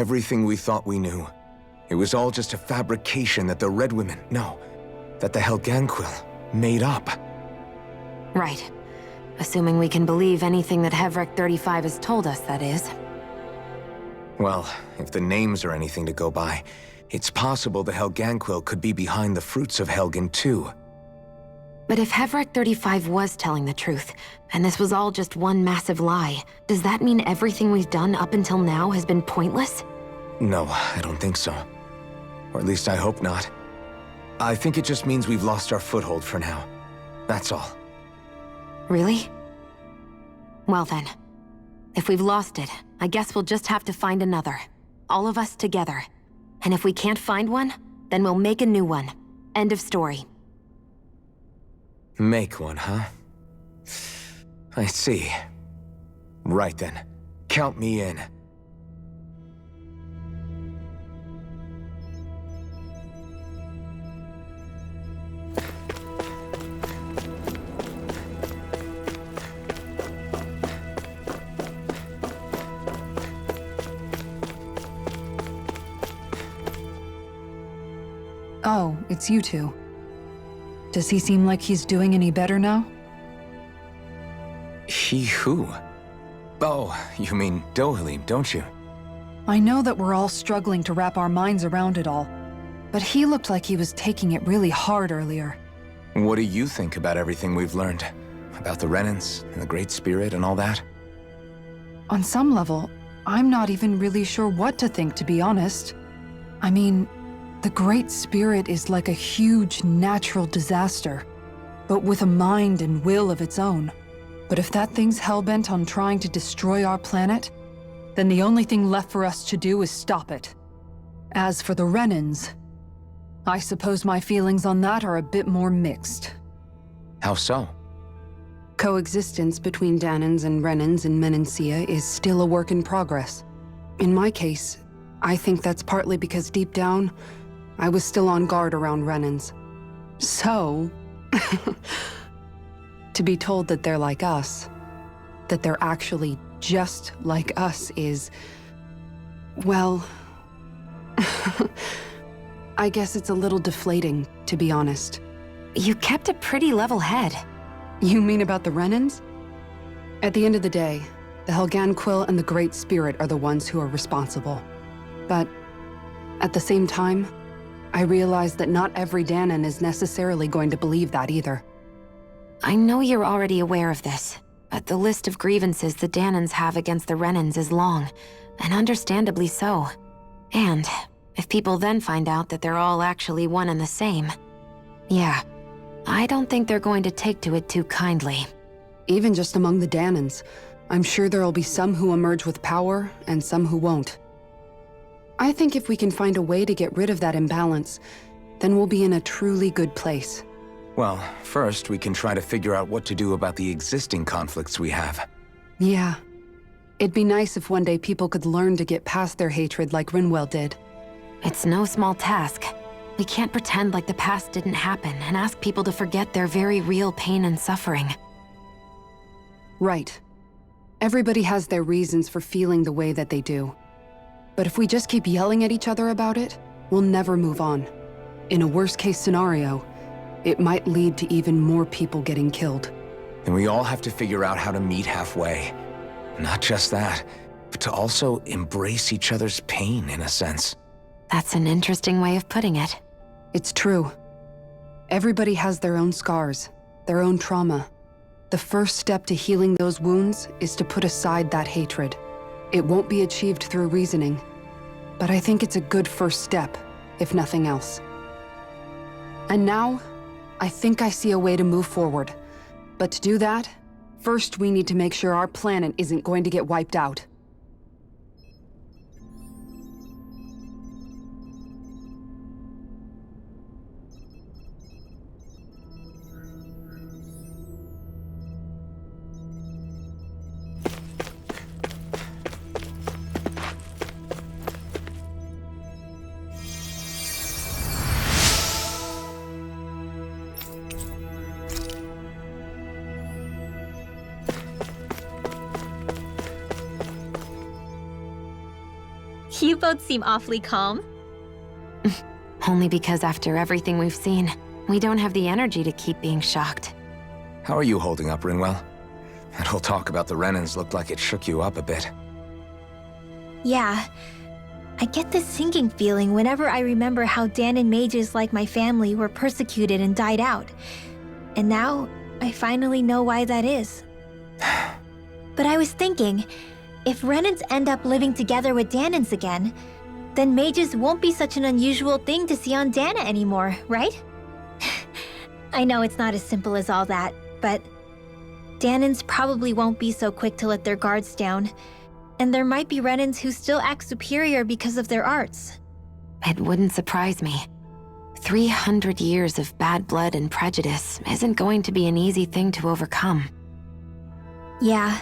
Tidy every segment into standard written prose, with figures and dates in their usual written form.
everything we thought we knew. It was all just a fabrication that the Red Women, no, that the Helganquil made up. Right. Assuming we can believe anything that Ep.8 has told us, that is. Well, if the names are anything to go by, it's possible the Helganquil could be behind the fruits of Helgen too. But if Ep.8 was telling the truth, and this was all just one massive lie, does that mean everything we've done up until now has been pointless? No, I don't think so. Or at least I hope not. I think it just means we've lost our foothold for now. That's all. Really? Well then, if we've lost it, I guess we'll just have to find another. All of us together. And if we can't find one, then we'll make a new one. End of story. Make one, huh? I see. Right then. Count me in. Oh, it's you two. Does he seem like he's doing any better now? He who? Oh, you mean Dohalim, don't you? I know that we're all struggling to wrap our minds around it all, but he looked like he was taking it really hard earlier. What do you think about everything we've learned? About the Renans and the Great Spirit and all that? On some level, I'm not even really sure what to think, to be honest. I mean, the Great Spirit is like a huge natural disaster, but with a mind and will of its own. But if that thing's hellbent on trying to destroy our planet, then the only thing left for us to do is stop it. As for the Renans, I suppose my feelings on that are a bit more mixed. How so? Coexistence between Dahnans and Renans in Menancia is still a work in progress. In my case, I think that's partly because deep down, I was still on guard around Renans. So, to be told that they're like us, that they're actually just like us is, well, I guess it's a little deflating, to be honest. You kept a pretty level head. You mean about the Renans? At the end of the day, the Helganquil and the Great Spirit are the ones who are responsible. But at the same time, I realize that not every Dahnan is necessarily going to believe that either. I know you're already aware of this, but the list of grievances the Dahnans have against the Renans is long, and understandably so. And if people then find out that they're all actually one and the same, yeah, I don't think they're going to take to it too kindly. Even just among the Dahnans, I'm sure there'll be some who emerge with power and some who won't. I think if we can find a way to get rid of that imbalance, then we'll be in a truly good place. Well, first we can try to figure out what to do about the existing conflicts we have. Yeah. It'd be nice if one day people could learn to get past their hatred like Rinwell did. It's no small task. We can't pretend like the past didn't happen and ask people to forget their very real pain and suffering. Right. Everybody has their reasons for feeling the way that they do. But if we just keep yelling at each other about it, we'll never move on. In a worst-case scenario, it might lead to even more people getting killed. And we all have to figure out how to meet halfway. Not just that, but to also embrace each other's pain, in a sense. That's an interesting way of putting it. It's true. Everybody has their own scars, their own trauma. The first step to healing those wounds is to put aside that hatred. It won't be achieved through reasoning, but I think it's a good first step, if nothing else. And now, I think I see a way to move forward. But to do that, first we need to make sure our planet isn't going to get wiped out. You both seem awfully calm. Only because after everything we've seen, we don't have the energy to keep being shocked. How are you holding up, Rinwell? That whole talk about the Renans looked like it shook you up a bit. Yeah. I get this sinking feeling whenever I remember how Dahnan mages like my family were persecuted and died out. And now, I finally know why that is. But I was thinking, if Renans end up living together with Dahnans again, then mages won't be such an unusual thing to see on Dahna anymore, right? I know it's not as simple as all that, but Dahnans probably won't be so quick to let their guards down, and there might be Renans who still act superior because of their arts. It wouldn't surprise me. 300 years of bad blood and prejudice isn't going to be an easy thing to overcome. Yeah,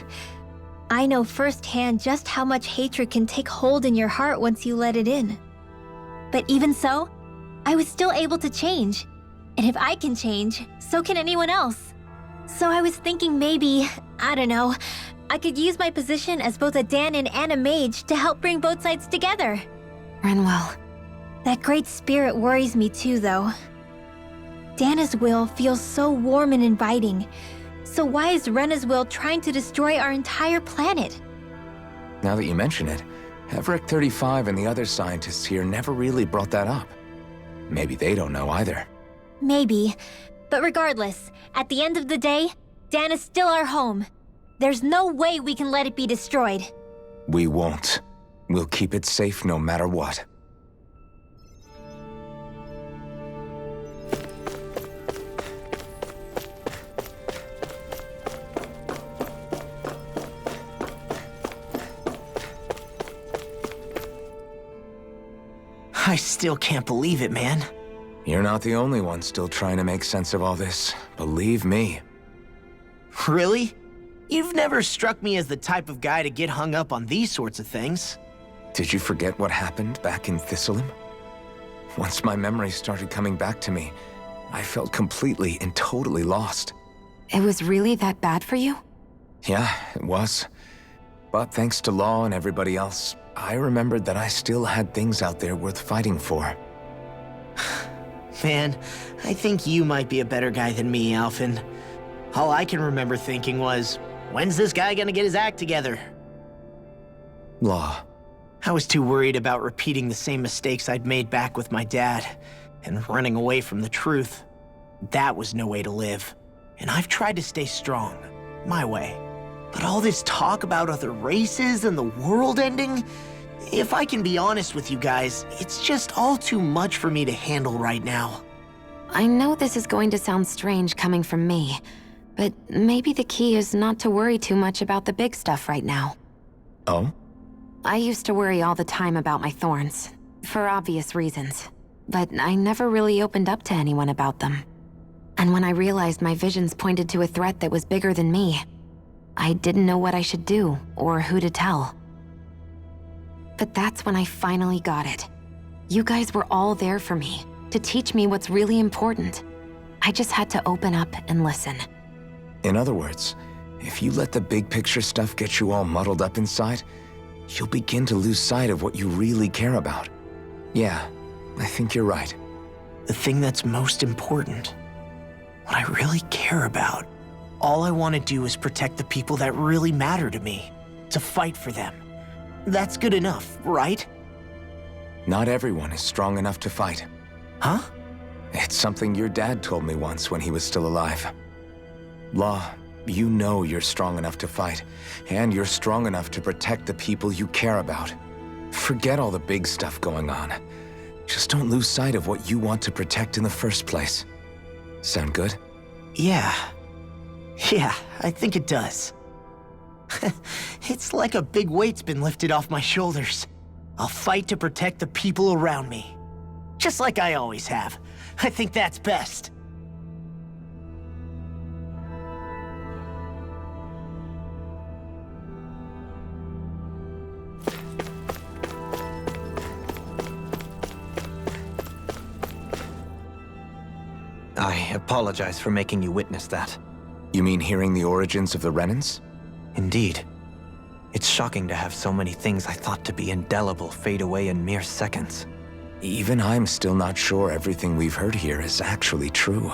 I know firsthand just how much hatred can take hold in your heart once you let it in. But even so, I was still able to change. And if I can change, so can anyone else. So I was thinking maybe, I don't know, I could use my position as both a Dahnan and a mage to help bring both sides together. Rinwell, That great spirit worries me too, though. Dahna's will feels so warm and inviting. So why is Rena's will trying to destroy our entire planet? Now that you mention it, Everett 35 and the other scientists here never really brought that up. Maybe they don't know either. Maybe. But regardless, at the end of the day, Dahna's still our home. There's no way we can let it be destroyed. We won't. We'll keep it safe no matter what. I still can't believe it, man. You're not the only one still trying to make sense of all this. Believe me. Really? You've never struck me as the type of guy to get hung up on these sorts of things. Did you forget what happened back in Thistleum? Once my memory started coming back to me, I felt completely and totally lost. it was really that bad for you? Yeah, it was. But thanks to Law and everybody else, I remembered that I still had things out there worth fighting for. Man, I think you might be a better guy than me, Alphen. All I can remember thinking was, when's this guy gonna get his act together? Law. I was too worried about repeating the same mistakes I'd made back with my dad, and running away from the truth. That was no way to live. And I've tried to stay strong, my way. But all this talk about other races and the world ending, if I can be honest with you guys, it's just all too much for me to handle right now. I know this is going to sound strange coming from me, but maybe the key is not to worry too much about the big stuff right now. Oh? I used to worry all the time about my thorns, for obvious reasons, but I never really opened up to anyone about them. And when I realized my visions pointed to a threat that was bigger than me, I didn't know what I should do or who to tell. But that's when I finally got it. You guys were all there for me, to teach me what's really important. I just had to open up and listen. In other words, if you let the big picture stuff get you all muddled up inside, you'll begin to lose sight of what you really care about. Yeah, I think you're right. The thing that's most important, what I really care about, all I want to do is protect the people that really matter to me, to fight for them. That's good enough, right? Not everyone is strong enough to fight. Huh? It's something your dad told me once when he was still alive. Law, you know you're strong enough to fight, and you're strong enough to protect the people you care about. Forget all the big stuff going on. Just don't lose sight of what you want to protect in the first place. Sound good? Yeah, I think it does. It's like a big weight's been lifted off my shoulders. I'll fight to protect the people around me. Just like I always have. I think that's best. I apologize for making you witness that. You mean hearing the origins of the Renans? Indeed. It's shocking to have so many things I thought to be indelible fade away in mere seconds. Even I'm still not sure everything we've heard here is actually true.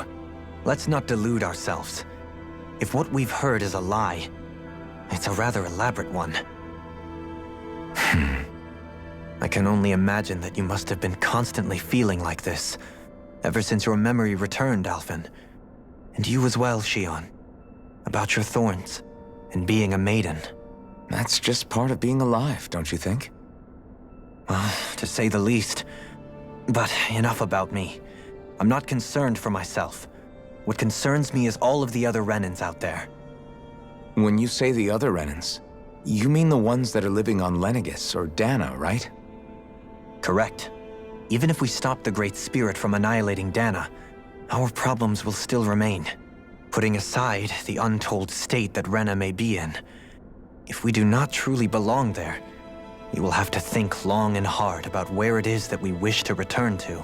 Let's not delude ourselves. If what we've heard is a lie, it's a rather elaborate one. I can only imagine that you must have been constantly feeling like this, ever since your memory returned, Alphen. And you as well, Shion. About your thorns, and being a maiden. That's just part of being alive, don't you think? Well, to say the least. But enough about me. I'm not concerned for myself. What concerns me is all of the other Renans out there. When you say the other Renans, you mean the ones that are living on Lenegis or Dahna, right? Correct. Even if we stop the Great Spirit from annihilating Dahna, our problems will still remain. Putting aside the untold state that Rena may be in, if we do not truly belong there, we will have to think long and hard about where it is that we wish to return to.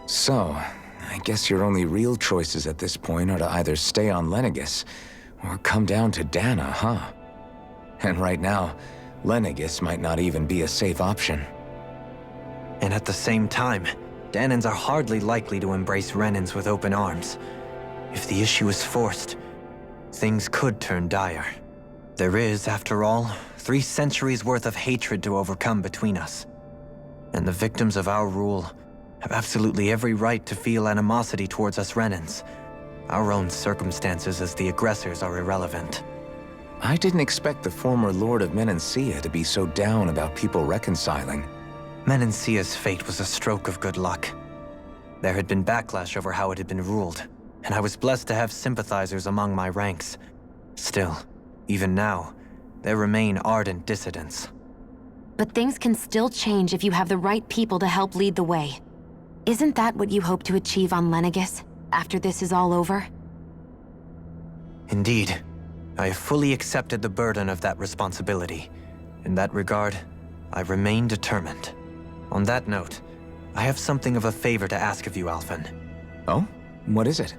So, I guess your only real choices at this point are to either stay on Lenegis or come down to Dahna, huh? And right now, Lenegis might not even be a safe option. And at the same time, Dahnans are hardly likely to embrace Renans with open arms. If the issue is forced, things could turn dire. There is, after all, 3 centuries worth of hatred to overcome between us. And the victims of our rule have absolutely every right to feel animosity towards us Renans. Our own circumstances as the aggressors are irrelevant. I didn't expect the former Lord of Menancia to be so down about people reconciling. Menancia's fate was a stroke of good luck. There had been backlash over how it had been ruled, and I was blessed to have sympathizers among my ranks. Still, even now, there remain ardent dissidents. But things can still change if you have the right people to help lead the way. Isn't that what you hope to achieve on Lenegis, after this is all over? Indeed. I have fully accepted the burden of that responsibility. In that regard, I remain determined. On that note, I have something of a favor to ask of you, Alphen. Oh? What is it?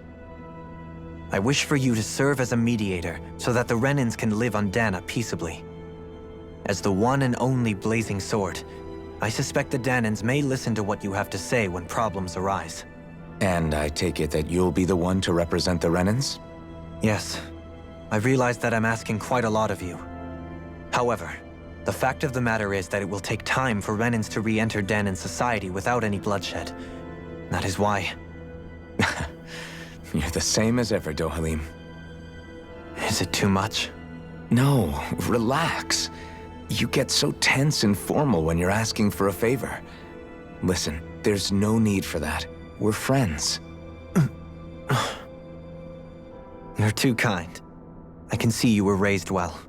I wish for you to serve as a mediator so that the Renans can live on Dahna peaceably. As the one and only Blazing Sword, I suspect the Dahnans may listen to what you have to say when problems arise. And I take it that you'll be the one to represent the Renans? Yes. I realize that I'm asking quite a lot of you. However, the fact of the matter is that it will take time for Renans to re-enter Dahnan society without any bloodshed. That is why. You're the same as ever, Dohalim. Is it too much? No, relax. You get so tense and formal when you're asking for a favor. Listen, there's no need for that. We're friends. You're too kind. I can see you were raised well.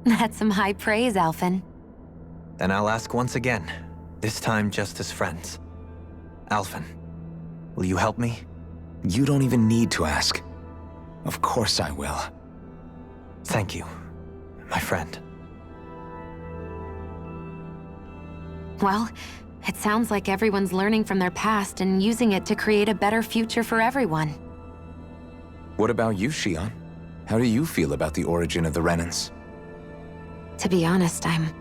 That's some high praise, Alphen. Then I'll ask once again, this time just as friends. Alphen, will you help me? You don't even need to ask. Of course I will. Thank you, my friend. Well, it sounds like everyone's learning from their past and using it to create a better future for everyone. What about you, Shion? How do you feel about the origin of the Renans? To be honest, I'm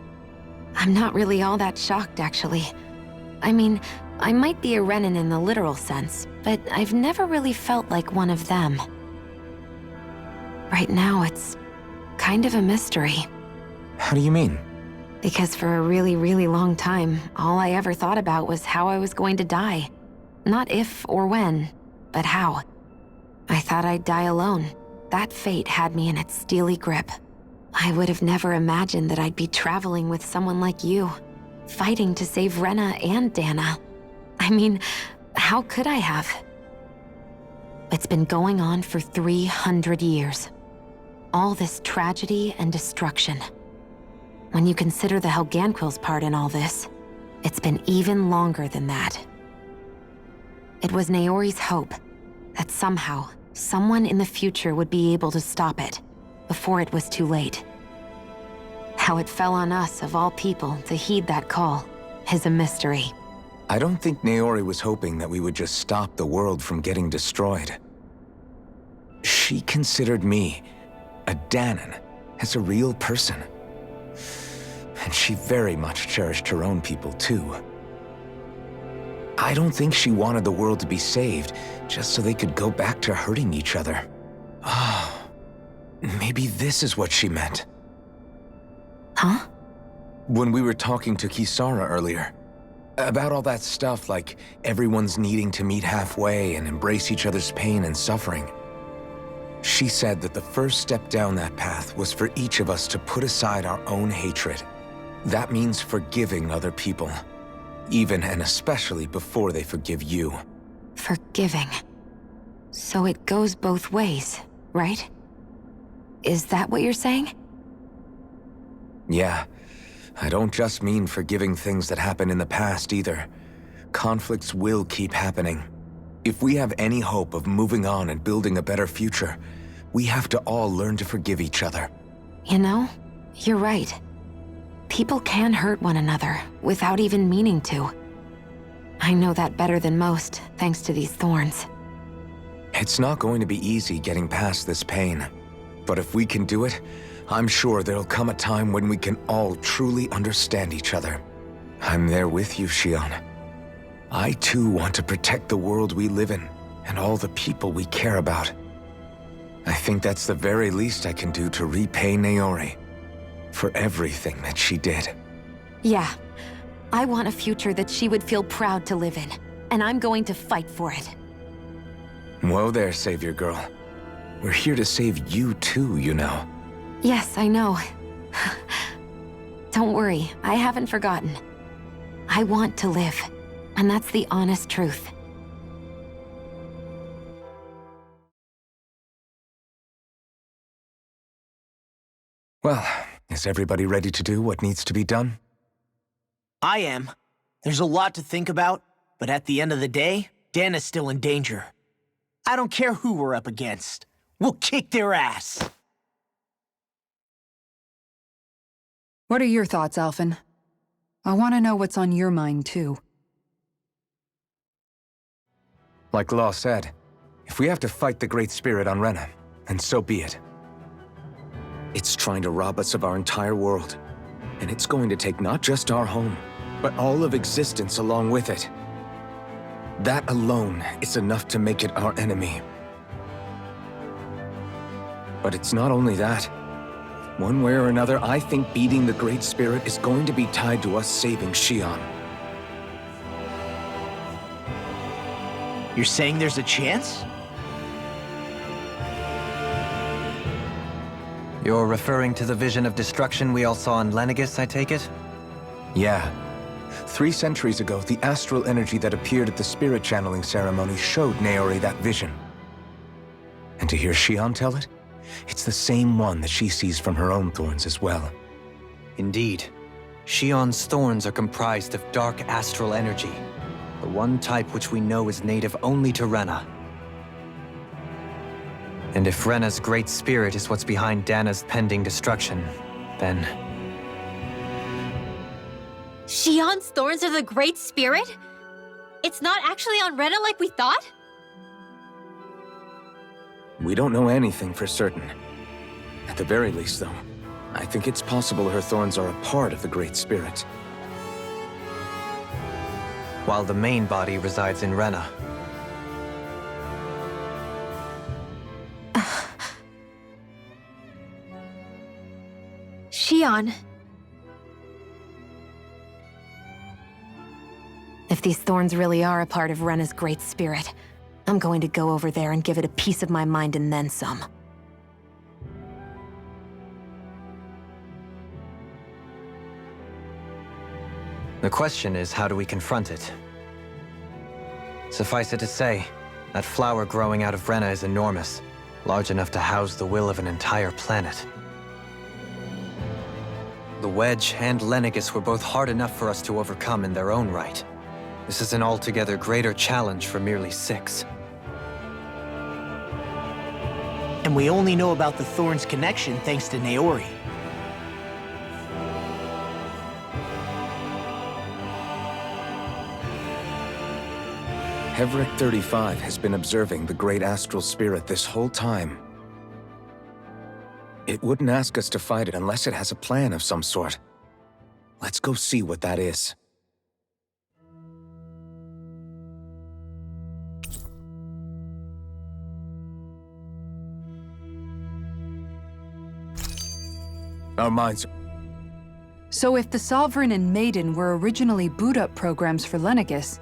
not really all that shocked, actually. I mean, I might be a Renan in the literal sense, but I've never really felt like one of them. Right now, it's kind of a mystery. How do you mean? Because for a really, really long time, all I ever thought about was how I was going to die. Not if or when, but how. I thought I'd die alone. That fate had me in its steely grip. I would have never imagined that I'd be traveling with someone like you, fighting to save Rena and Dahna. I mean, how could I have? It's been going on for 300 years. All this tragedy and destruction. When you consider the Helganquil's part in all this, it's been even longer than that. It was Naori's hope that somehow, someone in the future would be able to stop it, before it was too late. How it fell on us, of all people, to heed that call, is a mystery. I don't think Naori was hoping that we would just stop the world from getting destroyed. She considered me, a Dahnan, as a real person, And she very much cherished her own people, too. I don't think she wanted the world to be saved, just so they could go back to hurting each other. Ah, maybe this is what she meant. Huh? When we were talking to Kisara earlier, about all that stuff like everyone's needing to meet halfway and embrace each other's pain and suffering. She said that the first step down that path was for each of us to put aside our own hatred. That means forgiving other people, even and especially before they forgive you. Forgiving. So it goes both ways, right? Is that what you're saying? Yeah. I don't just mean forgiving things that happened in the past either. Conflicts will keep happening. If we have any hope of moving on and building a better future, we have to all learn to forgive each other. You know, you're right. People can hurt one another without even meaning to. I know that better than most, thanks to these thorns. It's not going to be easy getting past this pain. But if we can do it, I'm sure there'll come a time when we can all truly understand each other. I'm there with you, Shion. I too want to protect the world we live in, and all the people we care about. I think that's the very least I can do to repay Naori for everything that she did. Yeah. I want a future that she would feel proud to live in, and I'm going to fight for it. Whoa there, Savior Girl. We're here to save you too, you know. Yes, I know. Don't worry, I haven't forgotten. I want to live, and that's the honest truth. Well, is everybody ready to do what needs to be done? I am. There's a lot to think about, but at the end of the day, Dahna's still in danger. I don't care who we're up against. We'll kick their ass. What are your thoughts, Alphen? I want to know what's on your mind, too. Like Law said, if we have to fight the Great Spirit on Rena, then so be it. It's trying to rob us of our entire world, and it's going to take not just our home, but all of existence along with it. That alone is enough to make it our enemy. But it's not only that. One way or another, I think beating the Great Spirit is going to be tied to us saving Shion. You're saying there's a chance? You're referring to the vision of destruction we all saw in Lenegis, I take it? Yeah. 3 centuries ago, the astral energy that appeared at the spirit channeling ceremony showed Naori that vision. And to hear Shion tell it, it's the same one that she sees from her own thorns as well. Indeed. Shion's thorns are comprised of dark astral energy, the one type which we know is native only to Rena. And if Rena's great spirit is what's behind Dahna's pending destruction, then... Shion's thorns are the Great Spirit? It's not actually on Rena like we thought? We don't know anything for certain. At the very least, though, I think it's possible her thorns are a part of the Great Spirit. While the main body resides in Rena. Shion. If these thorns really are a part of Rena's Great Spirit, I'm going to go over there and give it a piece of my mind and then some. The question is, how do we confront it? Suffice it to say, that flower growing out of Rena is enormous, large enough to house the will of an entire planet. The Wedge and Lenegis were both hard enough for us to overcome in their own right. This is an altogether greater challenge for merely 6. And we only know about the Thorns' connection thanks to Naori. Hevric 35 has been observing the Great Astral Spirit this whole time. It wouldn't ask us to fight it unless it has a plan of some sort. Let's go see what that is. Our minds... So if the Sovereign and Maiden were originally boot-up programs for Lenegis,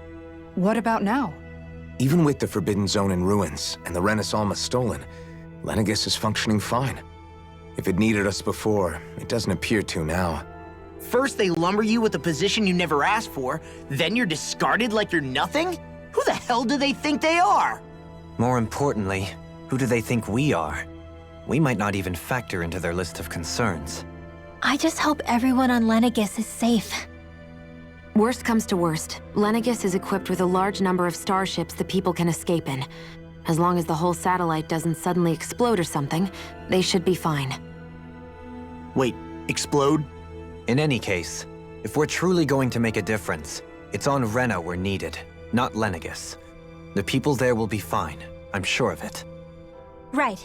what about now? Even with the Forbidden Zone in ruins and the Rena Alma stolen, Lenegis is functioning fine. If it needed us before, it doesn't appear to now. First they lumber you with a position you never asked for, then you're discarded like you're nothing? Who the hell do they think they are? More importantly, who do they think we are? We might not even factor into their list of concerns. I just hope everyone on Lenegis is safe. Worst comes to worst, Lenegis is equipped with a large number of starships the people can escape in. As long as the whole satellite doesn't suddenly explode or something, they should be fine. Wait, explode? In any case, if we're truly going to make a difference, it's on Rena we're needed, not Lenegis. The people there will be fine, I'm sure of it. Right.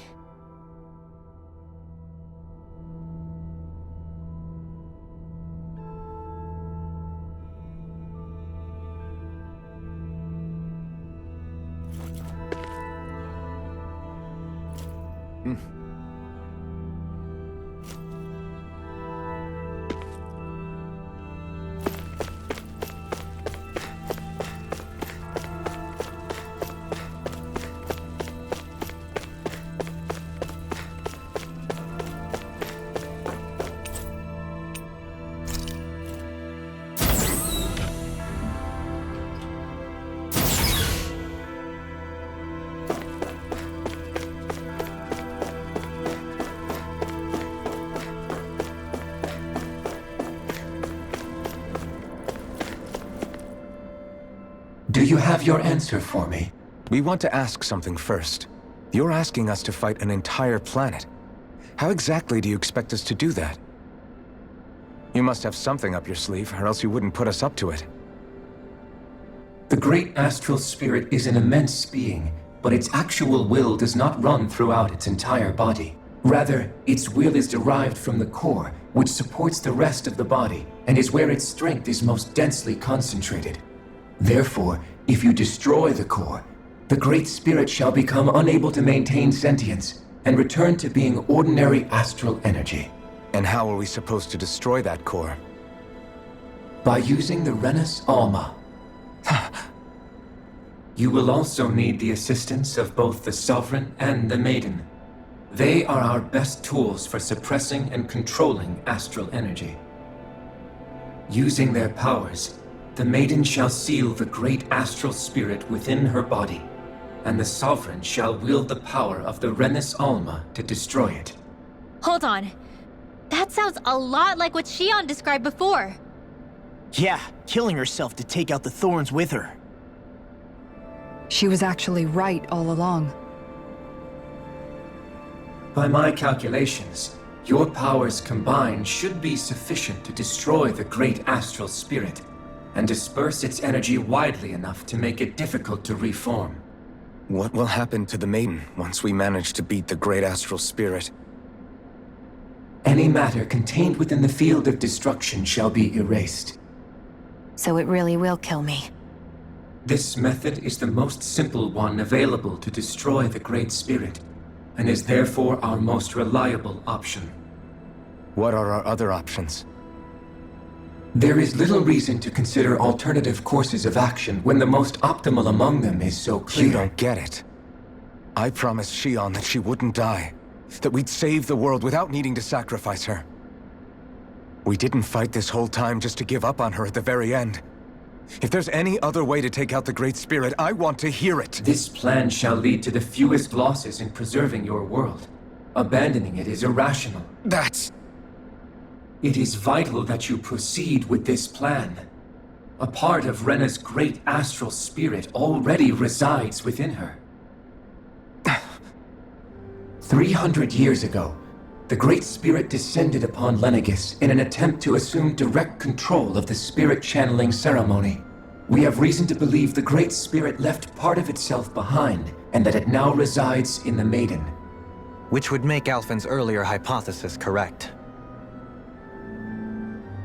Do you have your answer for me? We want to ask something first. You're asking us to fight an entire planet. How exactly do you expect us to do that? You must have something up your sleeve, or else you wouldn't put us up to it. The great astral spirit is an immense being, but its actual will does not run throughout its entire body. Rather, its will is derived from the core, which supports the rest of the body, and is where its strength is most densely concentrated. Therefore, if you destroy the core, the Great Spirit shall become unable to maintain sentience and return to being ordinary astral energy. And how are we supposed to destroy that core? By using the Rena Alma. You will also need the assistance of both the Sovereign and the Maiden. They are our best tools for suppressing and controlling astral energy. Using their powers, the Maiden shall seal the great astral spirit within her body, and the Sovereign shall wield the power of the Rena Alma to destroy it. Hold on. That sounds a lot like what Shion described before. Yeah, killing herself to take out the thorns with her. She was actually right all along. By my calculations, your powers combined should be sufficient to destroy the great astral spirit and disperse its energy widely enough to make it difficult to reform. What will happen to the Maiden once we manage to beat the great astral spirit? Any matter contained within the field of destruction shall be erased. So it really will kill me. This method is the most simple one available to destroy the Great Spirit, and is therefore our most reliable option. What are our other options? There is little reason to consider alternative courses of action when the most optimal among them is so clear. You don't get it. I promised Shion that she wouldn't die, that we'd save the world without needing to sacrifice her. We didn't fight this whole time just to give up on her at the very end. If there's any other way to take out the Great Spirit, I want to hear it. This plan shall lead to the fewest losses in preserving your world. Abandoning it is irrational. It is vital that you proceed with this plan. A part of Rena's great astral spirit already resides within her. 300 years ago, the Great Spirit descended upon Lenegis in an attempt to assume direct control of the spirit channeling ceremony. We have reason to believe the Great Spirit left part of itself behind, and that it now resides in the Maiden. Which would make Alphen's earlier hypothesis correct.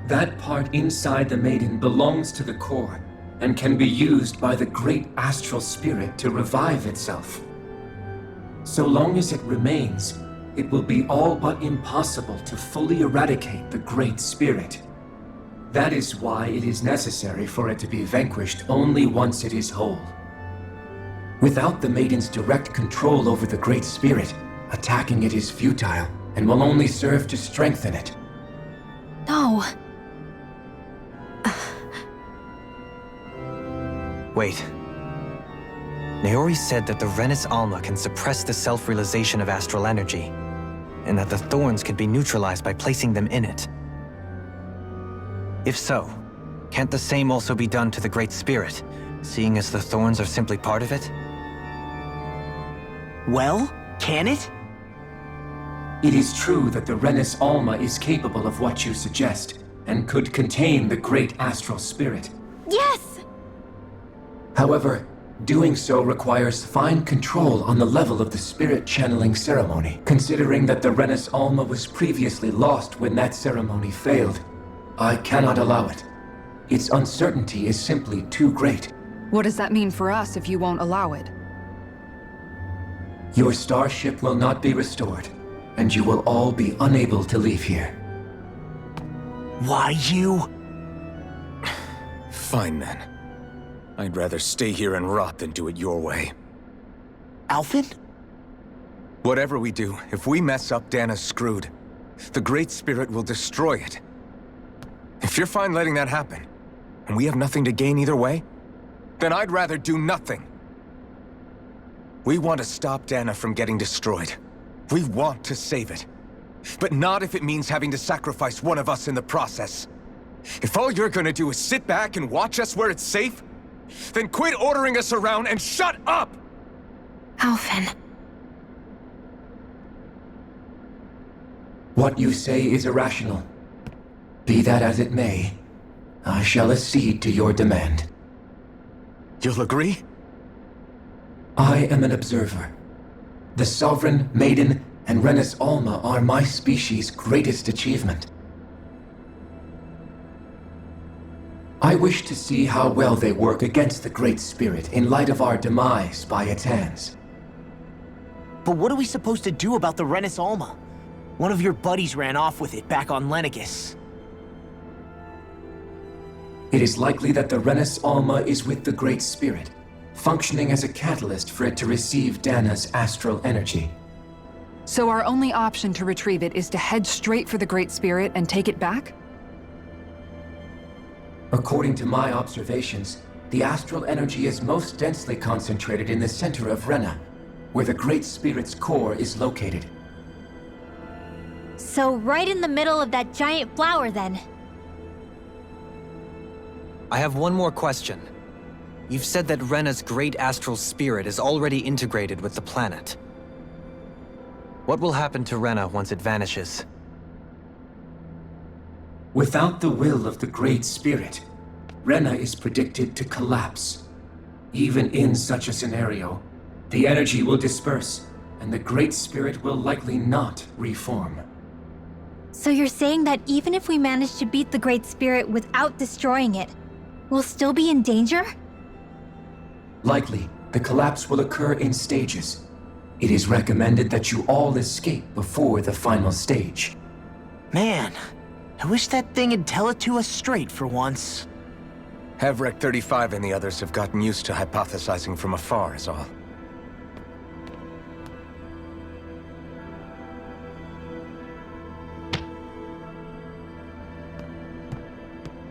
That part inside the Maiden belongs to the core and can be used by the great astral spirit to revive itself. So long as it remains, it will be all but impossible to fully eradicate the great spirit. That is why it is necessary for it to be vanquished only once it is whole. Without the Maiden's direct control over the great spirit, attacking it is futile and will only serve to strengthen it. No. Wait. Naori said that the Renis Alma can suppress the self-realization of astral energy, and that the thorns can be neutralized by placing them in it. If so, can't the same also be done to the Great Spirit, seeing as the thorns are simply part of it? Well, can it? It is true that the Renis Alma is capable of what you suggest, and could contain the great astral spirit. Yes! However, doing so requires fine control on the level of the spirit channeling ceremony, considering that the Renis Alma was previously lost when that ceremony failed. I cannot allow it. Its uncertainty is simply too great. What does that mean for us if you won't allow it? Your starship will not be restored, and you will all be unable to leave here. Why you? Fine then. I'd rather stay here and rot than do it your way. Alphen? Whatever we do, if we mess up, Dahna's screwed. The Great Spirit will destroy it. If you're fine letting that happen, and we have nothing to gain either way, then I'd rather do nothing. We want to stop Dahna from getting destroyed. We want to save it. But not if it means having to sacrifice one of us in the process. If all you're gonna do is sit back and watch us where it's safe, then quit ordering us around and shut up! Alphen. What you say is irrational. Be that as it may, I shall accede to your demand. You'll agree? I am an observer. The Sovereign, Maiden, and Renis Alma are my species' greatest achievement. I wish to see how well they work against the Great Spirit in light of our demise by its hands. But what are we supposed to do about the Renis Alma? One of your buddies ran off with it back on Lenegis. It is likely that the Renis Alma is with the Great Spirit, functioning as a catalyst for it to receive Dahna's astral energy. So our only option to retrieve it is to head straight for the Great Spirit and take it back? According to my observations, the astral energy is most densely concentrated in the center of Rena, where the Great Spirit's core is located. So right in the middle of that giant flower, then. I have one more question. You've said that Rena's great astral spirit is already integrated with the planet. What will happen to Rena once it vanishes? Without the will of the Great Spirit, Rena is predicted to collapse. Even in such a scenario, the energy will disperse, and the Great Spirit will likely not reform. So you're saying that even if we manage to beat the Great Spirit without destroying it, we'll still be in danger? Likely, the collapse will occur in stages. It is recommended that you all escape before the final stage. Man, I wish that thing would tell it to us straight for once. Ep.8 and the others have gotten used to hypothesizing from afar is all.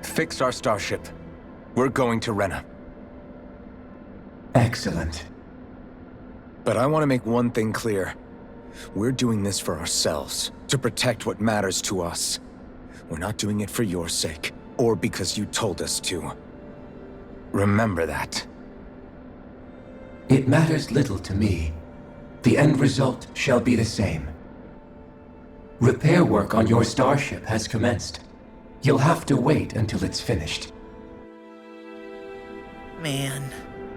Fix our starship. We're going to Rena. Excellent. But I want to make one thing clear. We're doing this for ourselves, to protect what matters to us. We're not doing it for your sake, or because you told us to. Remember that. It matters little to me. The end result shall be the same. Repair work on your starship has commenced. You'll have to wait until it's finished. Man,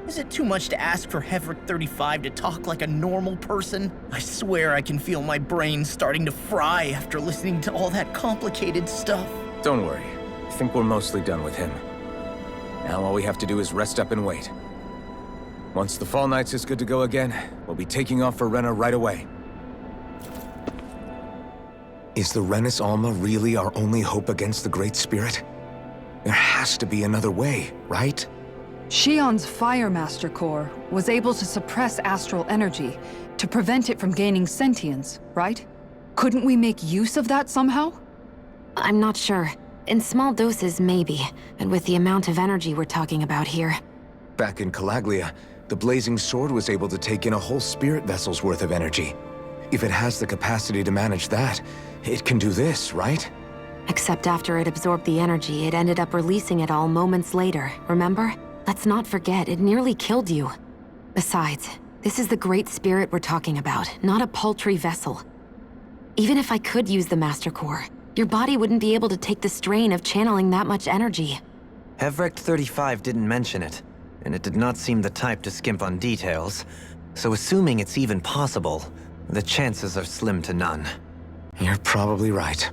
is it too much to ask for Ep.8 to talk like a normal person? I swear I can feel my brain starting to fry after listening to all that complicated stuff. Don't worry. I think we're mostly done with him. Now all we have to do is rest up and wait. Once the Fall Knights is good to go again, we'll be taking off for Rena right away. Is the Renis Alma really our only hope against the Great Spirit? There has to be another way, right? Shion's Fire Master Core was able to suppress astral energy to prevent it from gaining sentience, right? Couldn't we make use of that somehow? I'm not sure. In small doses, maybe. And with the amount of energy we're talking about here. Back in Calaglia, the Blazing Sword was able to take in a whole spirit vessel's worth of energy. If it has the capacity to manage that, it can do this, right? Except after it absorbed the energy, it ended up releasing it all moments later, remember? Let's not forget, it nearly killed you. Besides, this is the Great Spirit we're talking about, not a paltry vessel. Even if I could use the Master Core, your body wouldn't be able to take the strain of channeling that much energy. Hevrecht 35 didn't mention it, and it did not seem the type to skimp on details, so assuming it's even possible, the chances are slim to none. You're probably right.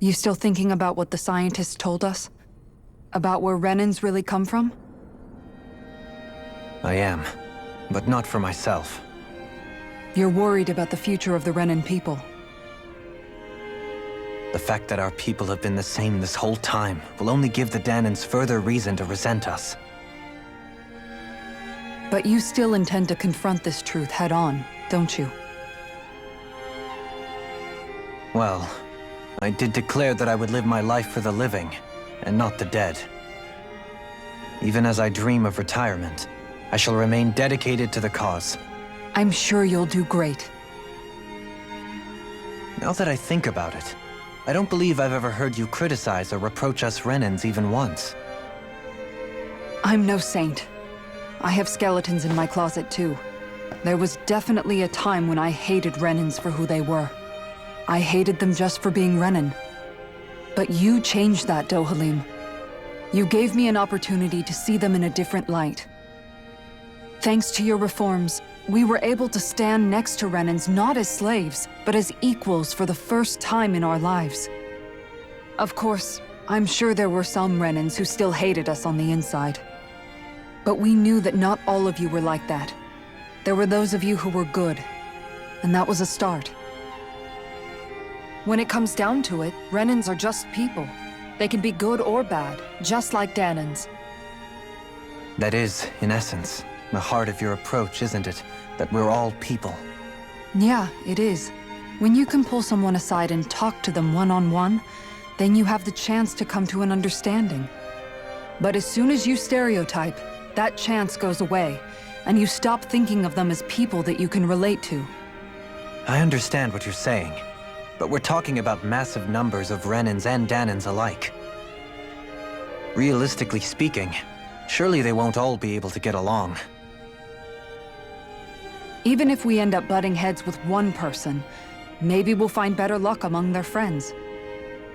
You still thinking about what the scientists told us? About where Renans really come from? I am, but not for myself. You're worried about the future of the Renan people. The fact that our people have been the same this whole time will only give the Dahnans further reason to resent us. But you still intend to confront this truth head-on, don't you? Well, I did declare that I would live my life for the living, and not the dead. Even as I dream of retirement, I shall remain dedicated to the cause. I'm sure you'll do great. Now that I think about it, I don't believe I've ever heard you criticize or reproach us Renans even once. I'm no saint. I have skeletons in my closet too. There was definitely a time when I hated Renans for who they were. I hated them just for being Renan. But you changed that, Dohalim. You gave me an opportunity to see them in a different light. Thanks to your reforms, we were able to stand next to Renans not as slaves, but as equals for the first time in our lives. Of course, I'm sure there were some Renans who still hated us on the inside. But we knew that not all of you were like that. There were those of you who were good, and that was a start. When it comes down to it, Renans are just people. They can be good or bad, just like Dahnans. That is, in essence, the heart of your approach, isn't it? That we're all people. Yeah, it is. When you can pull someone aside and talk to them one-on-one, then you have the chance to come to an understanding. But as soon as you stereotype, that chance goes away, and you stop thinking of them as people that you can relate to. I understand what you're saying, but we're talking about massive numbers of Renans and Dahnans alike. Realistically speaking, surely they won't all be able to get along. Even if we end up butting heads with one person, maybe we'll find better luck among their friends.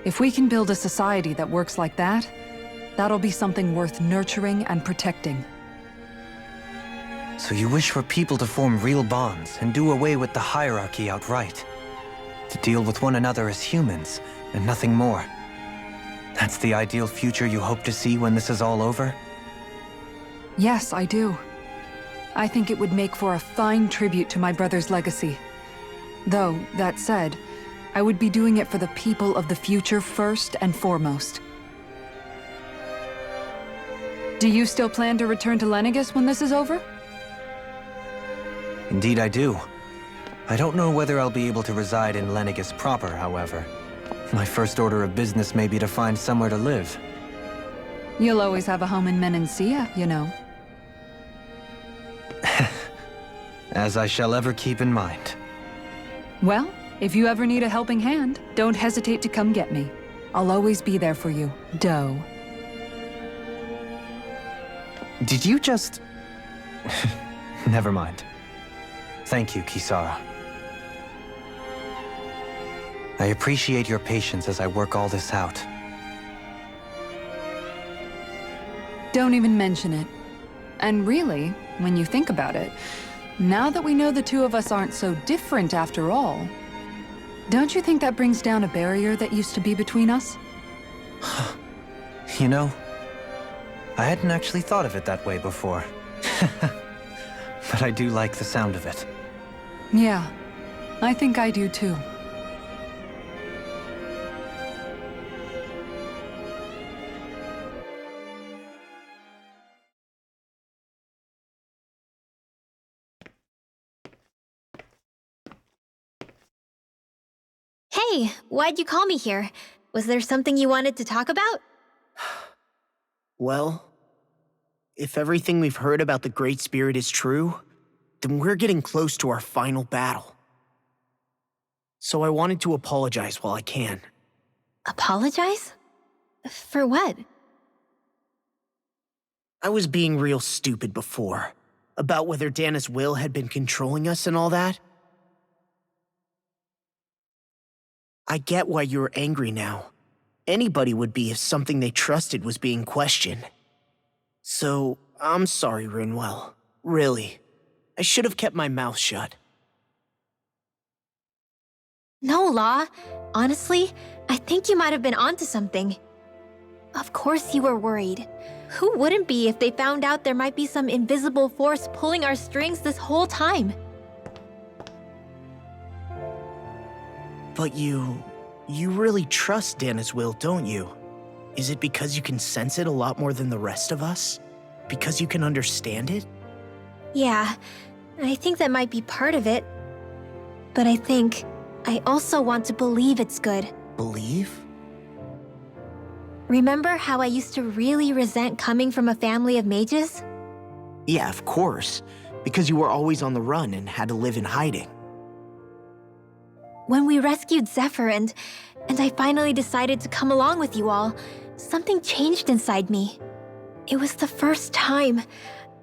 If we can build a society that works like that, that'll be something worth nurturing and protecting. So you wish for people to form real bonds and do away with the hierarchy outright? To deal with one another as humans, and nothing more? That's the ideal future you hope to see when this is all over? Yes, I do. I think it would make for a fine tribute to my brother's legacy. Though, that said, I would be doing it for the people of the future first and foremost. Do you still plan to return to Lenegis when this is over? Indeed I do. I don't know whether I'll be able to reside in Lenegis proper, however. My first order of business may be to find somewhere to live. You'll always have a home in Menancia, you know. As I shall ever keep in mind. Well, if you ever need a helping hand, don't hesitate to come get me. I'll always be there for you, Doe. Did you just... Never mind. Thank you, Kisara. I appreciate your patience as I work all this out. Don't even mention it. And really, when you think about it, now that we know the two of us aren't so different after all, don't you think that brings down a barrier that used to be between us? You know, I hadn't actually thought of it that way before. But I do like the sound of it. Yeah, I think I do too. Hey, why'd you call me here? Was there something you wanted to talk about? Well, if everything we've heard about the Great Spirit is true, then we're getting close to our final battle. So I wanted to apologize while I can. Apologize? For what? I was being real stupid before, about whether Dahna's will had been controlling us and all that. I get why you're angry now. Anybody would be if something they trusted was being questioned. So, I'm sorry, Rinwell. Really. I should have kept my mouth shut. No, Law. Honestly, I think you might have been onto something. Of course you were worried. Who wouldn't be if they found out there might be some invisible force pulling our strings this whole time? But you really trust Dahna's will, don't you? Is it because you can sense it a lot more than the rest of us? Because you can understand it? Yeah, I think that might be part of it. But I think I also want to believe it's good. Believe? Remember how I used to really resent coming from a family of mages? Yeah, of course. Because you were always on the run and had to live in hiding. When we rescued Zephyr and I finally decided to come along with you all, something changed inside me. It was the first time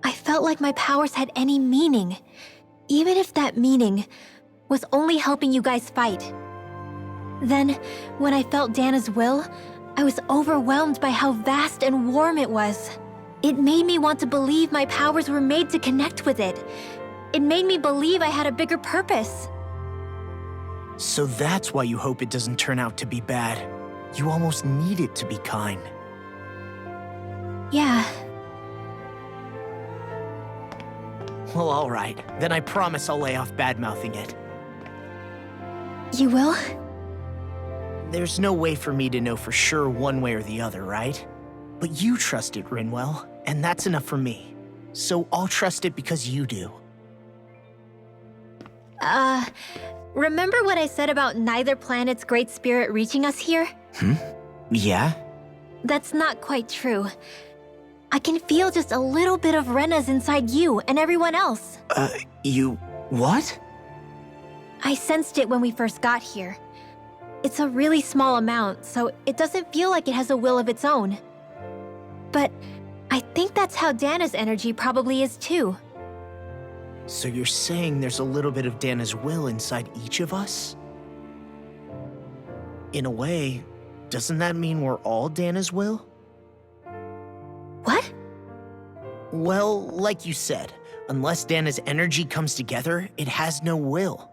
I felt like my powers had any meaning, even if that meaning was only helping you guys fight. Then, when I felt Dahna's will, I was overwhelmed by how vast and warm it was. It made me want to believe my powers were made to connect with it. It made me believe I had a bigger purpose. So that's why you hope it doesn't turn out to be bad. You almost need it to be kind. Yeah. Well, alright. Then I promise I'll lay off bad-mouthing it. You will? There's no way for me to know for sure one way or the other, right? But you trust it, Rinwell, and that's enough for me. So I'll trust it because you do. Remember what I said about neither planet's great spirit reaching us here? Yeah? That's not quite true. I can feel just a little bit of Rena's inside you and everyone else. You... what? I sensed it when we first got here. It's a really small amount, so it doesn't feel like it has a will of its own. But I think that's how Dahna's energy probably is too. So you're saying there's a little bit of Dahna's will inside each of us? In a way, doesn't that mean we're all Dahna's will? What? Well, like you said, unless Dahna's energy comes together, it has no will.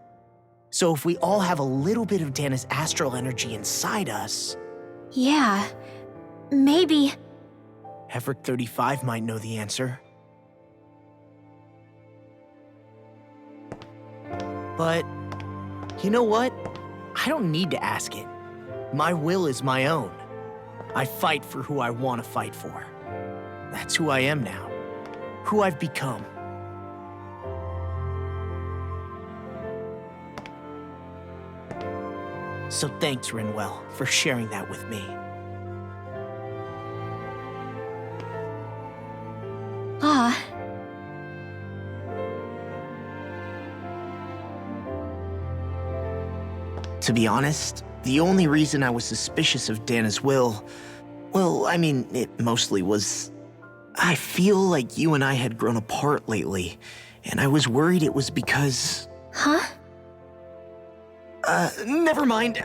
So if we all have a little bit of Dahna's astral energy inside us... Yeah, maybe. Ep.8 might know the answer. But, you know what? I don't need to ask it. My will is my own. I fight for who I want to fight for. That's who I am now. Who I've become. So thanks, Rinwell, for sharing that with me. Ah. To be honest, the only reason I was suspicious of Dahna's will, well, I mean, it mostly was... I feel like you and I had grown apart lately, and I was worried it was because... Huh? Never mind.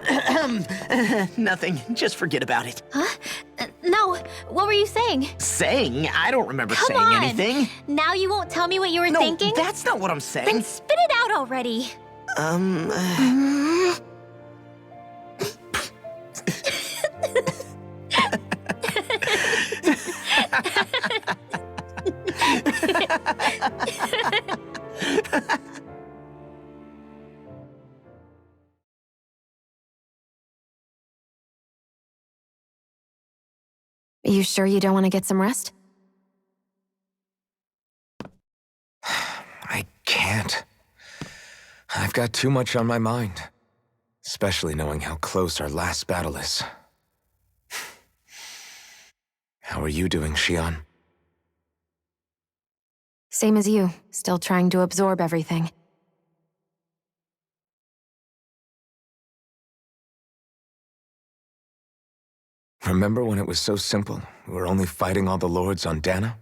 Nothing. Just forget about it. Huh? No, what were you saying? Saying? I don't remember Come saying on. anything. Now you won't tell me what you were thinking? No, that's not what I'm saying. Then spit it out already. Are you sure you don't want to get some rest? I can't. I've got too much on my mind. Especially knowing how close our last battle is. How are you doing, Xion? Same as you, still trying to absorb everything. Remember when it was so simple? We were only fighting all the lords on Dahna?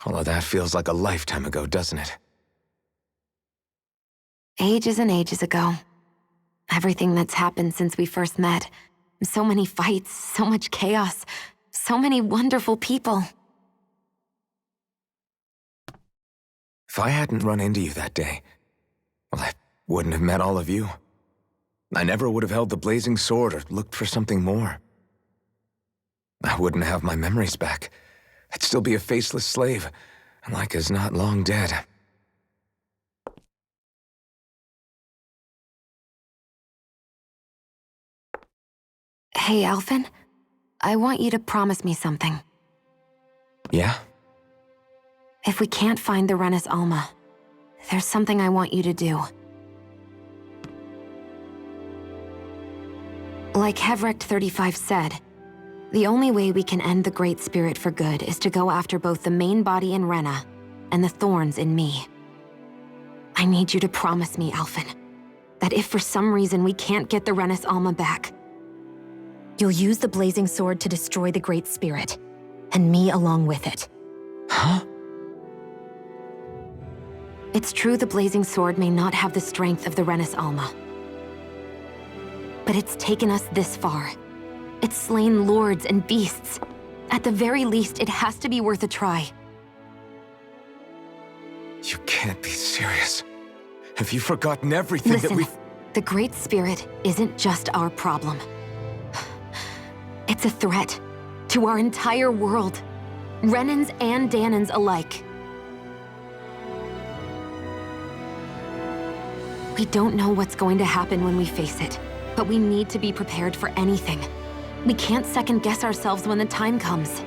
All of that feels like a lifetime ago, doesn't it? Ages and ages ago. Everything that's happened since we first met. So many fights, so much chaos, so many wonderful people. If I hadn't run into you that day, well, I wouldn't have met all of you. I never would have held the blazing sword or looked for something more. I wouldn't have my memories back. I'd still be a faceless slave, like as not long dead. Hey, Alphen. I want you to promise me something. Yeah? If we can't find the Rena's Alma, there's something I want you to do. Like Ep.8 said, the only way we can end the Great Spirit for good is to go after both the main body in Rena and the thorns in me. I need you to promise me, Alphen, that if for some reason we can't get the Rena's Alma back, you'll use the blazing sword to destroy the Great Spirit, and me along with it. Huh? It's true the blazing sword may not have the strength of the Rena's Alma. But it's taken us this far. It's slain lords and beasts. At the very least, it has to be worth a try. You can't be serious. Have you forgotten everything Listen, that we've... the Great Spirit isn't just our problem. It's a threat to our entire world. Renans and Dahnans alike. We don't know what's going to happen when we face it, but we need to be prepared for anything. We can't second-guess ourselves when the time comes.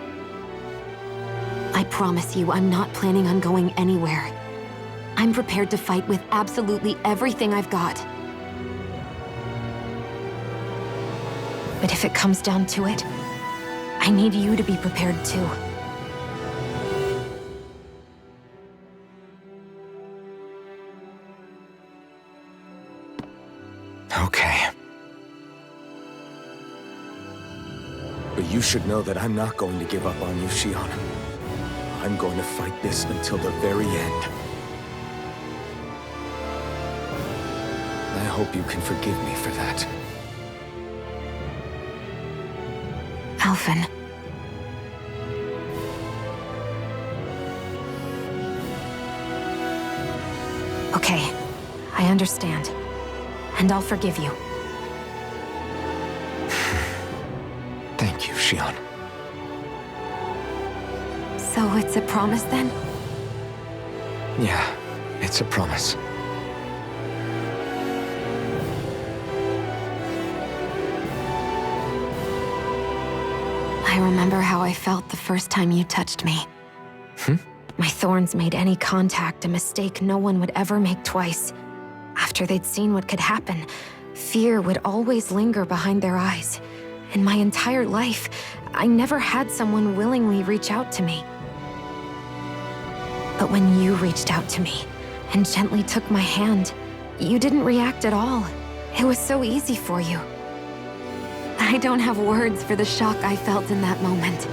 I promise you, I'm not planning on going anywhere. I'm prepared to fight with absolutely everything I've got. But if it comes down to it, I need you to be prepared too. Okay. But you should know that I'm not going to give up on you, Shion. I'm going to fight this until the very end. I hope you can forgive me for that. Alphen. Okay, I understand. And I'll forgive you. Thank you, Shion. So it's a promise then? Yeah, it's a promise. I remember how I felt the first time you touched me. My thorns made any contact a mistake no one would ever make twice. After they'd seen what could happen, fear would always linger behind their eyes. In my entire life, I never had someone willingly reach out to me. But when you reached out to me and gently took my hand, you didn't react at all. It was so easy for you. I don't have words for the shock I felt in that moment.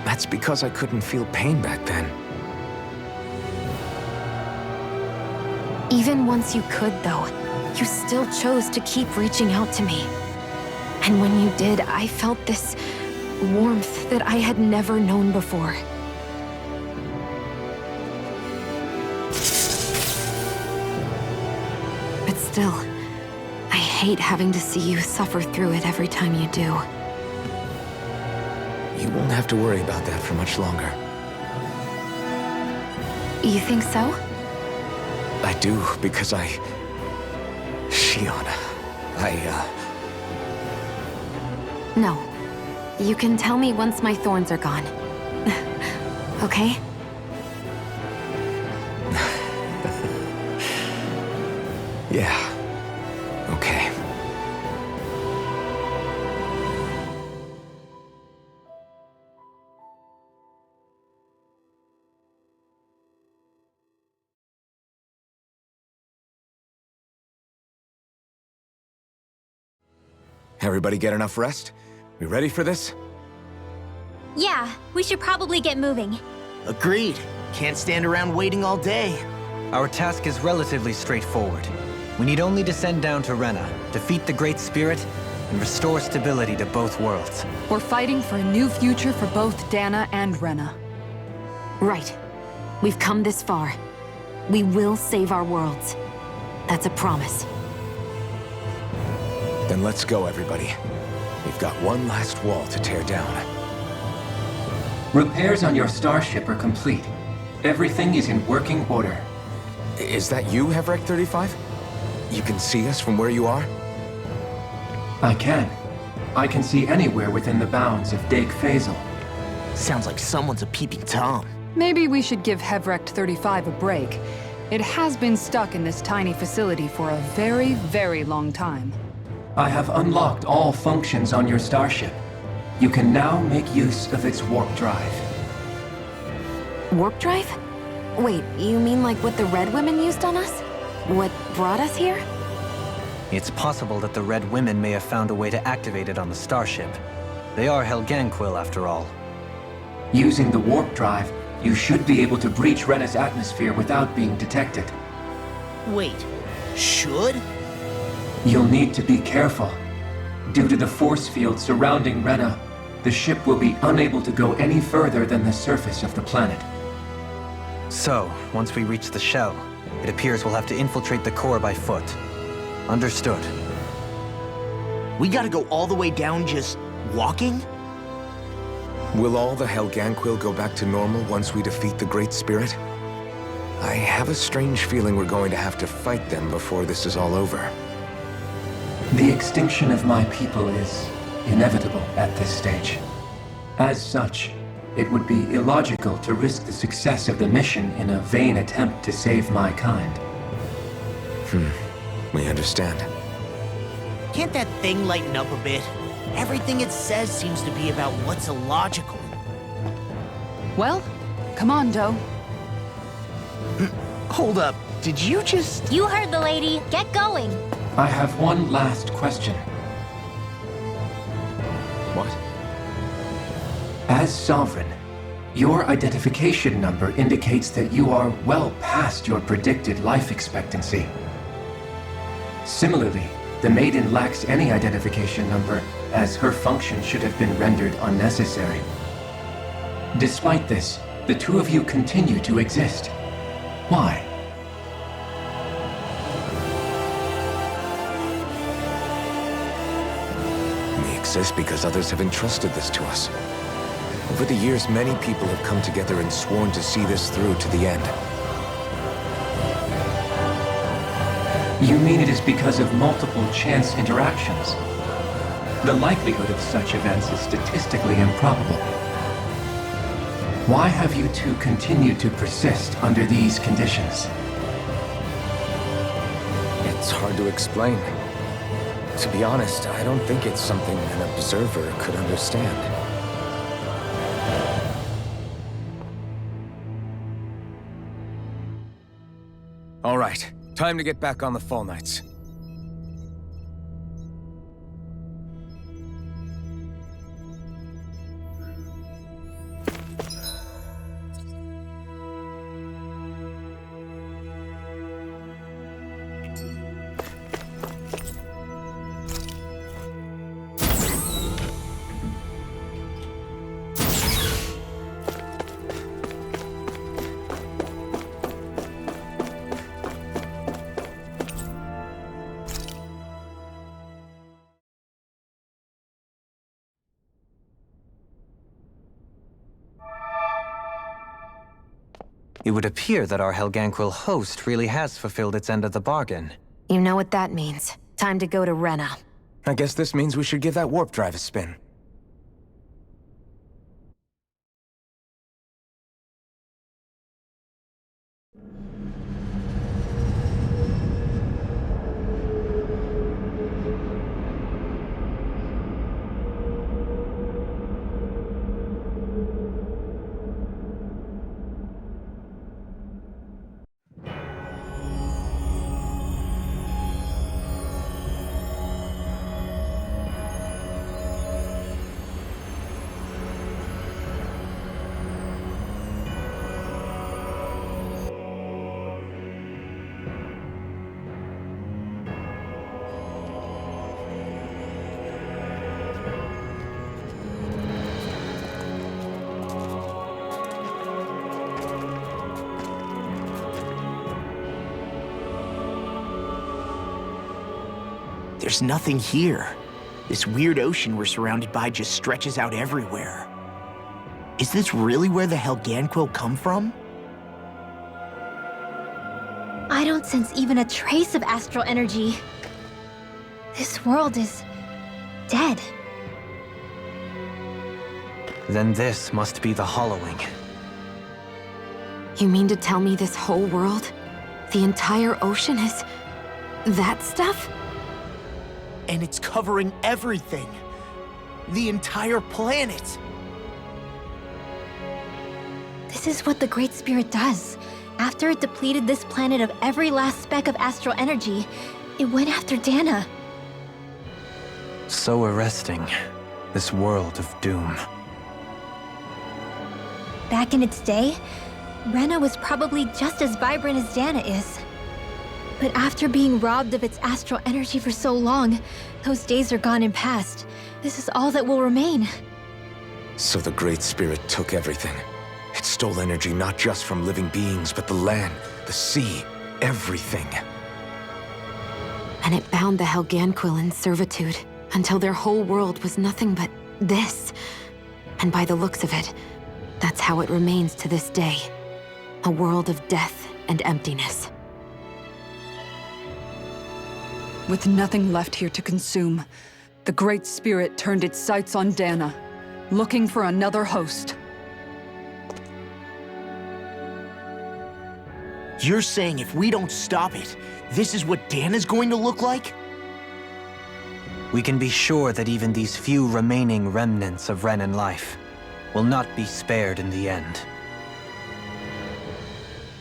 That's because I couldn't feel pain back then. Even once you could, though, you still chose to keep reaching out to me. And when you did, I felt this warmth that I had never known before. But still, I hate having to see you suffer through it every time you do. You won't have to worry about that for much longer. You think so? I do, because Shion, No. You can tell me once my thorns are gone. Okay? Yeah. Okay. Everybody get enough rest? We ready for this? Yeah, we should probably get moving. Agreed. Can't stand around waiting all day. Our task is relatively straightforward. We need only descend down to Rena, defeat the Great Spirit, and restore stability to both worlds. We're fighting for a new future for both Dahna and Rena. Right. We've come this far. We will save our worlds. That's a promise. Then let's go, everybody. We've got one last wall to tear down. Repairs on your starship are complete. Everything is in working order. Is that you, Hevrek 35? You can see us from where you are? I can. I can see anywhere within the bounds of Dake Faisal. Sounds like someone's a peeping Tom. Maybe we should give Hevrect 35 a break. It has been stuck in this tiny facility for a very, very long time. I have unlocked all functions on your starship. You can now make use of its warp drive. Warp drive? Wait, you mean like what the Red Women used on us? What brought us here? It's possible that the Red Women may have found a way to activate it on the starship. They are Helganquil, after all. Using the warp drive, you should be able to breach Rena's atmosphere without being detected. Wait, should? You'll need to be careful. Due to the force field surrounding Rena, the ship will be unable to go any further than the surface of the planet. So, once we reach the shell, it appears we'll have to infiltrate the core by foot. Understood. We gotta go all the way down just walking? Will all the Helganquil go back to normal once we defeat the Great Spirit? I have a strange feeling we're going to have to fight them before this is all over. The extinction of my people is inevitable at this stage. As such, it would be illogical to risk the success of the mission in a vain attempt to save my kind. We understand. Can't that thing lighten up a bit? Everything it says seems to be about what's illogical. Well, come on, Doe. Hold up. Did you just... You heard the lady. Get going. I have one last question. What? As Sovereign, your identification number indicates that you are well past your predicted life expectancy. Similarly, the Maiden lacks any identification number, as her function should have been rendered unnecessary. Despite this, the two of you continue to exist. Why? We exist because others have entrusted this to us. Over the years, many people have come together and sworn to see this through to the end. You mean it is because of multiple chance interactions? The likelihood of such events is statistically improbable. Why have you two continued to persist under these conditions? It's hard to explain. To be honest, I don't think it's something an observer could understand. All right, time to get back on the Fall Knights. It would appear that our Helganquil host really has fulfilled its end of the bargain. You know what that means. Time to go to Rena. I guess this means we should give that warp drive a spin. There's nothing here. This weird ocean we're surrounded by just stretches out everywhere. Is this really where the Helganquil come from? I don't sense even a trace of astral energy. This world is dead. Then this must be the Hollowing. You mean to tell me this whole world, the entire ocean is that stuff? And it's covering everything. The entire planet. This is what the Great Spirit does. After it depleted this planet of every last speck of astral energy, it went after Dahna. So arresting. This world of doom. Back in its day, Rena was probably just as vibrant as Dahna is. But after being robbed of its astral energy for so long, those days are gone and past. This is all that will remain. So the Great Spirit took everything. It stole energy not just from living beings, but the land, the sea, everything. And it bound the Helganquil in servitude until their whole world was nothing but this. And by the looks of it, that's how it remains to this day. A world of death and emptiness. With nothing left here to consume, the Great Spirit turned its sights on Dahna, looking for another host. You're saying if we don't stop it, this is what Dahna's going to look like? We can be sure that even these few remaining remnants of Renan life will not be spared in the end.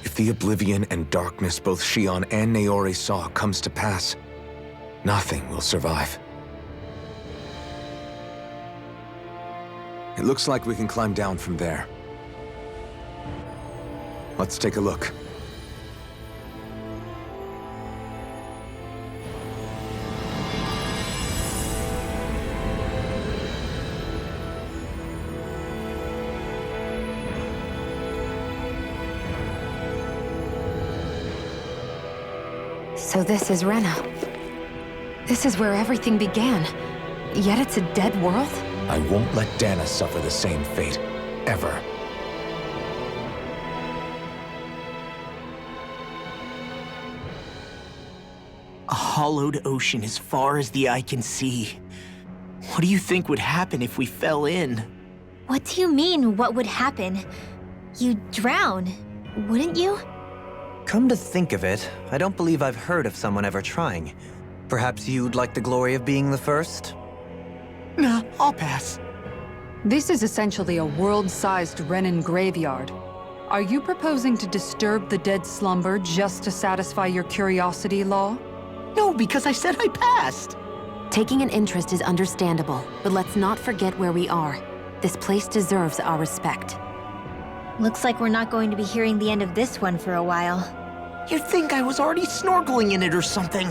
If the oblivion and darkness both Shion and Naori saw comes to pass, nothing will survive. It looks like we can climb down from there. Let's take a look. So this is Rena. This is where everything began. Yet it's a dead world? I won't let Dahna suffer the same fate, ever. A hollowed ocean as far as the eye can see. What do you think would happen if we fell in? What do you mean, what would happen? You'd drown, wouldn't you? Come to think of it, I don't believe I've heard of someone ever trying. Perhaps you'd like the glory of being the first? Nah, I'll pass. This is essentially a world-sized Renan graveyard. Are you proposing to disturb the dead slumber just to satisfy your curiosity, Law? No, because I said I passed. Taking an interest is understandable, but let's not forget where we are. This place deserves our respect. Looks like we're not going to be hearing the end of this one for a while. You'd think I was already snorkeling in it or something.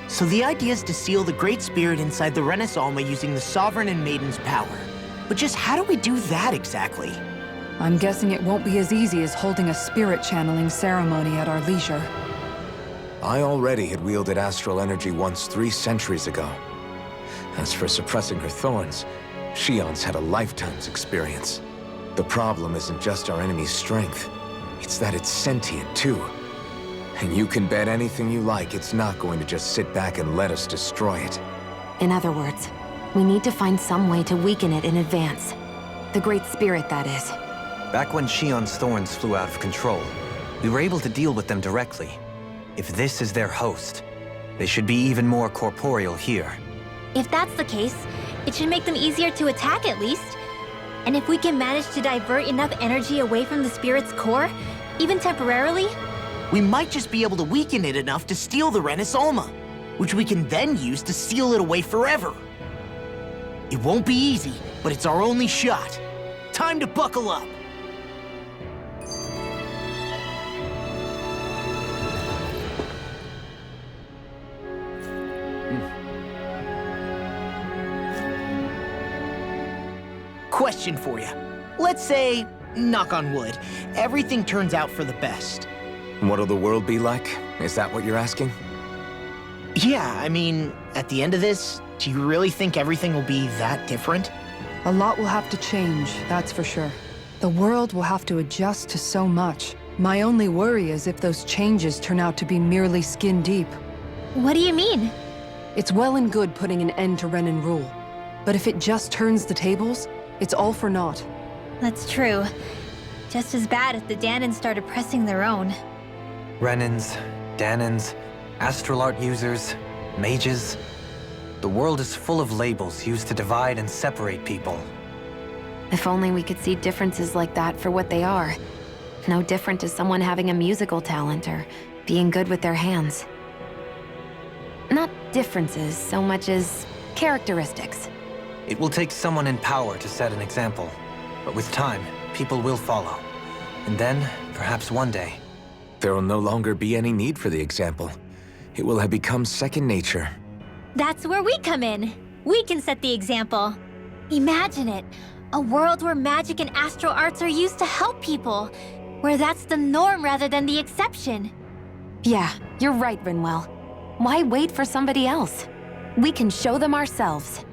So the idea is to seal the Great Spirit inside the Rena's Alma using the Sovereign and Maiden's power. But just how do we do that exactly? I'm guessing it won't be as easy as holding a spirit channeling ceremony at our leisure. I already had wielded astral energy once 3 centuries ago. As for suppressing her thorns, Shion's had a lifetime's experience. The problem isn't just our enemy's strength, it's that it's sentient too. And you can bet anything you like it's not going to just sit back and let us destroy it. In other words, we need to find some way to weaken it in advance. The Great Spirit, that is. Back when Shion's thorns flew out of control, we were able to deal with them directly. If this is their host, they should be even more corporeal here. If that's the case, it should make them easier to attack at least. And if we can manage to divert enough energy away from the spirit's core, even temporarily, We might just be able to weaken it enough to steal the Rena's Alma, which we can then use to seal it away forever. It won't be easy, but it's our only shot. Time to buckle up. Question for you. Let's say, knock on wood, everything turns out for the best. What'll the world be like? Is that what you're asking? Yeah, I mean, at the end of this, do you really think everything will be that different? A lot will have to change, that's for sure. The world will have to adjust to so much. My only worry is if those changes turn out to be merely skin deep. what do you mean? It's well and good putting an end to Renan rule. But if it just turns the tables, it's all for naught. That's true. Just as bad if the Dahnans started pressing their own. Renans, Dahnans, astral art users, mages. The world is full of labels used to divide and separate people. If only we could see differences like that for what they are. No different to someone having a musical talent or being good with their hands. Not differences so much as characteristics. It will take someone in power to set an example. But with time, people will follow. And then, perhaps one day, There will no longer be any need for the example. It will have become second nature. That's where we come in. We can set the example. Imagine it. A world where magic and astral arts are used to help people. Where that's the norm rather than the exception. Yeah, you're right, Rinwell. Why wait for somebody else? We can show them ourselves.